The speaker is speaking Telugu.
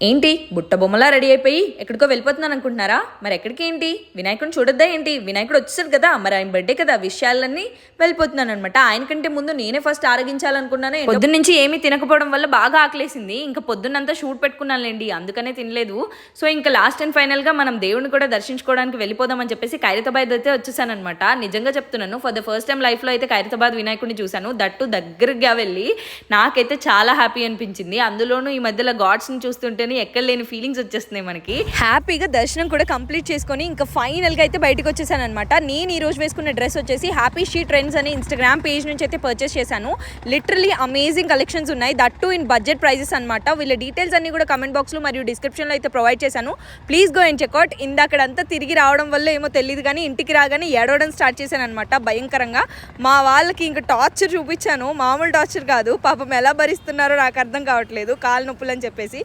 ఏంటి బుట్ట బొమ్మలా రెడీ అయిపోయి ఎక్కడికో వెళ్ళిపోతున్నాను అనుకుంటున్నారా? మరి ఎక్కడికి ఏంటి? వినాయకుడిని చూడొద్దా ఏంటి? వినాయకుడు వచ్చేసాడు కదా, మరి ఆయన బర్త్డే కదా, విషయాలన్నీ వెళ్ళిపోతున్నాను అనమాట. ఆయన కంటే ముందు నేనే ఫస్ట్ ఆరగించాలనుకున్నాను. పొద్దున్న నుంచి ఏమీ తినకపోవడం వల్ల బాగా ఆకలేసింది. ఇంకా పొద్దున్నంతా షూట్ పెట్టుకున్నానులేండి, అందుకనే తినలేదు. సో ఇంకా లాస్ట్ అండ్ ఫైనల్ గా మనం దేవుడిని కూడా దర్శించుకోవడానికి వెళ్ళిపోదామని చెప్పేసి ఖైరతాబాద్ అయితే వచ్చేసాను అనమాట. నిజంగా చెప్తున్నాను, for the first time life లో అయితే ఖైరతాబాద్ వినాయకుడిని చూశాను, దట్టు దగ్గరగా వెళ్ళి. నాకైతే చాలా హ్యాపీ అనిపించింది. అందులోనూ ఈ మధ్యలో గాడ్స్ ని చూస్తుంటే ఎక్కడ లేని ఫీలింగ్స్ వచ్చేస్తున్నాయి మనకి. హ్యాపీగా దర్శనం కూడా కంప్లీట్ చేసుకొని ఇంకా ఫైనల్ గా అయితే బయటకు వచ్చేసాను అనమాట. నేను ఈ రోజు వేసుకున్న డ్రెస్ వచ్చేసి హ్యాపీ షీ ట్రెండ్స్ అనే ఇన్స్టాగ్రామ్ పేజ్ నుంచి అయితే పర్చేస్ చేశాను. లిటరలీ అమేజింగ్ కలెక్షన్స్ ఉన్నాయి, that too in budget prices అనమాట. వీళ్ళ డీటెయిల్స్ అన్ని కూడా కమెంట్ బాక్స్ లో మరియు డిస్క్రిప్షన్ లో అయితే ప్రొవైడ్ చేశాను. Please go and check out. ఇందాకడంతా తిరిగి రావడం వల్ల ఏమో తెలియదు కానీ ఇంటికి రాగానే ఏడవడం స్టార్ట్ చేశాను అనమాట భయంకరంగా. మా వాళ్ళకి ఇంకా టార్చర్ చూపించాను, మామూలు టార్చర్ కాదు. పాపం ఎలా భరిస్తున్నారో నాకు అర్థం కావట్లేదు, కాలు నొప్పులు అని చెప్పేసి.